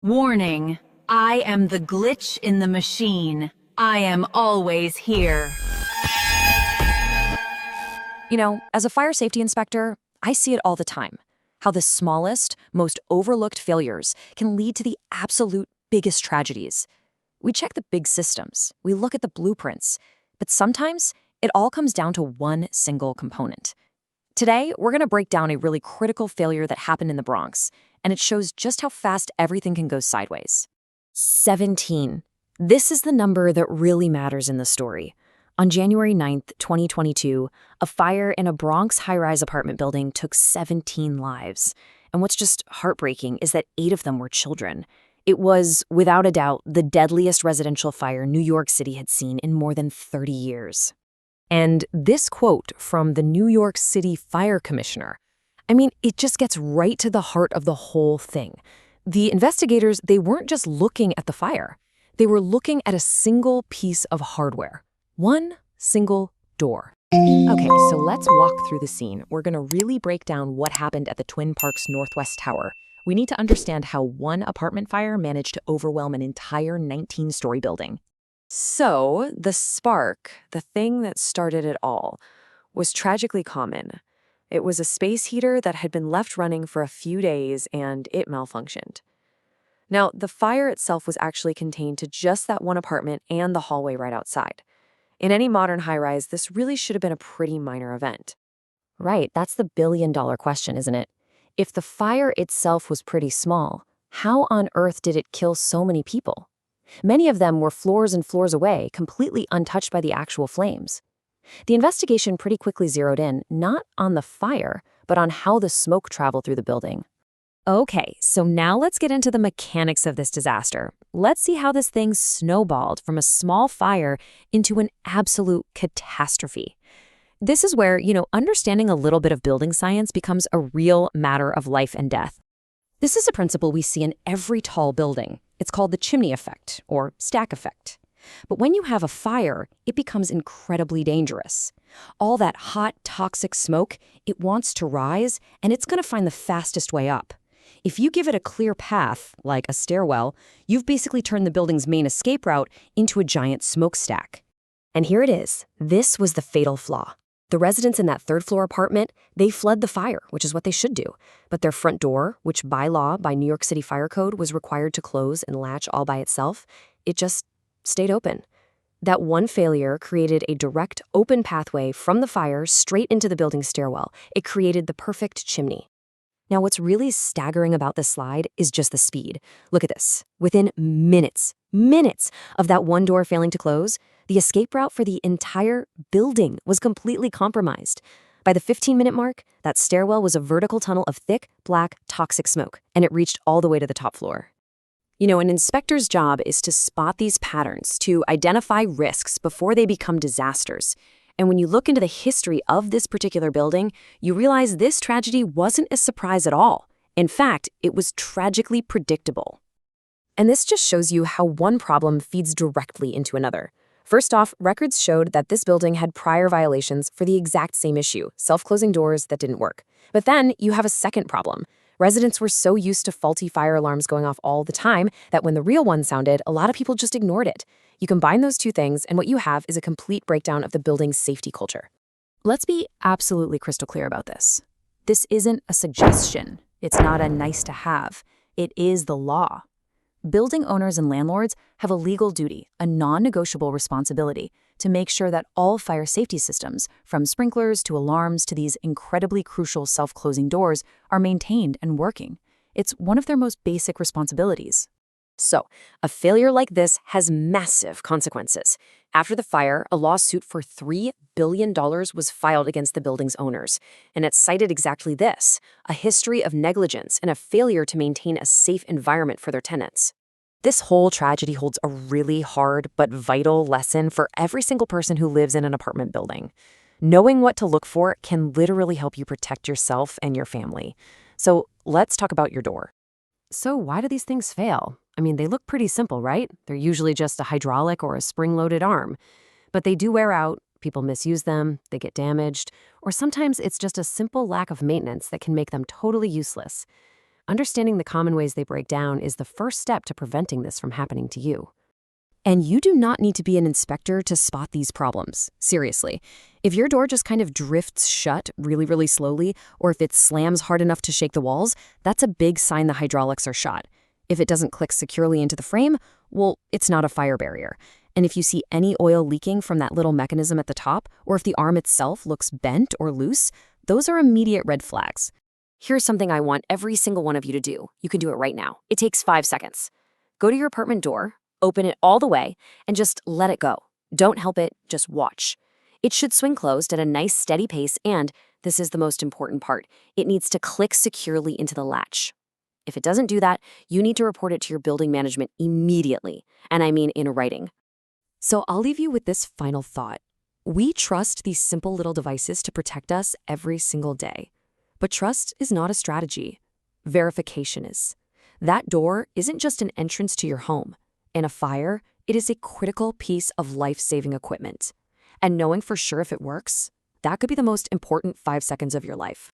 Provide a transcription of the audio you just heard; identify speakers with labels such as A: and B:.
A: Warning, I am the glitch in the machine. I am always here.
B: As a fire safety inspector, I see it all the time. How the smallest, most overlooked failures can lead to the absolute biggest tragedies. We check the big systems, we look at the blueprints, but sometimes it all comes down to one single component. Today, we're going to break down a really critical failure that happened in the Bronx, and it shows just how fast everything can go sideways. 17. This is the number that really matters in the story. On January 9th, 2022, a fire in a Bronx high-rise apartment building took 17 lives. And what's just heartbreaking is that 8 of them were children. It was, without a doubt, the deadliest residential fire New York City had seen in more than 30 years. And this quote from the New York City Fire Commissioner, it just gets right to the heart of the whole thing. The investigators, they weren't just looking at the fire. They were looking at a single piece of hardware. One single door. Okay, so let's walk through the scene. We're going to really break down what happened at the Twin Parks Northwest Tower. We need to understand how one apartment fire managed to overwhelm an entire 19-story building. So, the spark, the thing that started it all, was tragically common. It was a space heater that had been left running for a few days and it malfunctioned. Now, the fire itself was actually contained to just that one apartment and the hallway right outside. In any modern high-rise, this really should have been a pretty minor event. Right, that's the billion-dollar question, isn't it? If the fire itself was pretty small, how on earth did it kill so many people? Many of them were floors and floors away, completely untouched by the actual flames. The investigation pretty quickly zeroed in, not on the fire, but on how the smoke traveled through the building. Okay, so now let's get into the mechanics of this disaster. Let's see how this thing snowballed from a small fire into an absolute catastrophe. This is where, understanding a little bit of building science becomes a real matter of life and death. This is a principle we see in every tall building. It's called the chimney effect, or stack effect. But when you have a fire, it becomes incredibly dangerous. All that hot, toxic smoke, it wants to rise, and it's going to find the fastest way up. If you give it a clear path, like a stairwell, you've basically turned the building's main escape route into a giant smokestack. And here it is. This was the fatal flaw. The residents in that third-floor apartment, they fled the fire, which is what they should do. But their front door, which by law, by New York City Fire Code, was required to close and latch all by itself, it just stayed open. That one failure created a direct, open pathway from the fire straight into the building's stairwell. It created the perfect chimney. Now, what's really staggering about this slide is just the speed. Look at this. Within minutes of that one door failing to close, the escape route for the entire building was completely compromised. By the 15-minute mark, that stairwell was a vertical tunnel of thick, black, toxic smoke, and it reached all the way to the top floor. An inspector's job is to spot these patterns, to identify risks before they become disasters. And when you look into the history of this particular building, you realize this tragedy wasn't a surprise at all. In fact, it was tragically predictable. And this just shows you how one problem feeds directly into another. First off, records showed that this building had prior violations for the exact same issue, self-closing doors that didn't work. But then you have a second problem. Residents were so used to faulty fire alarms going off all the time that when the real one sounded, a lot of people just ignored it. You combine those two things, and what you have is a complete breakdown of the building's safety culture. Let's be absolutely crystal clear about this. This isn't a suggestion. It's not a nice to have. It is the law. Building owners and landlords have a legal duty, a non-negotiable responsibility, to make sure that all fire safety systems, from sprinklers to alarms to these incredibly crucial self-closing doors, are maintained and working. It's one of their most basic responsibilities. So, a failure like this has massive consequences. After the fire, a lawsuit for $3 billion was filed against the building's owners, and it cited exactly this: a history of negligence and a failure to maintain a safe environment for their tenants. This whole tragedy holds a really hard but vital lesson for every single person who lives in an apartment building. Knowing what to look for can literally help you protect yourself and your family. So let's talk about your door. So why do these things fail? They look pretty simple, right? They're usually just a hydraulic or a spring-loaded arm. But they do wear out, people misuse them, they get damaged, or sometimes it's just a simple lack of maintenance that can make them totally useless. understanding the common ways they break down is the first step to preventing this from happening to you. And you do not need to be an inspector to spot these problems. Seriously. If your door just kind of drifts shut really, really slowly, or if it slams hard enough to shake the walls, that's a big sign the hydraulics are shot. If it doesn't click securely into the frame, well, it's not a fire barrier. And if you see any oil leaking from that little mechanism at the top, or if the arm itself looks bent or loose, those are immediate red flags. Here's something I want every single one of you to do. You can do it right now. It takes 5 seconds. Go to your apartment door, open it all the way, and just let it go. Don't help it, just watch. It should swing closed at a nice steady pace, and this is the most important part, it needs to click securely into the latch. If it doesn't do that, you need to report it to your building management immediately, and I mean in writing. So I'll leave you with this final thought. We trust these simple little devices to protect us every single day. But trust is not a strategy. Verification is. That door isn't just an entrance to your home. In a fire, it is a critical piece of life-saving equipment. And knowing for sure if it works, that could be the most important 5 seconds of your life.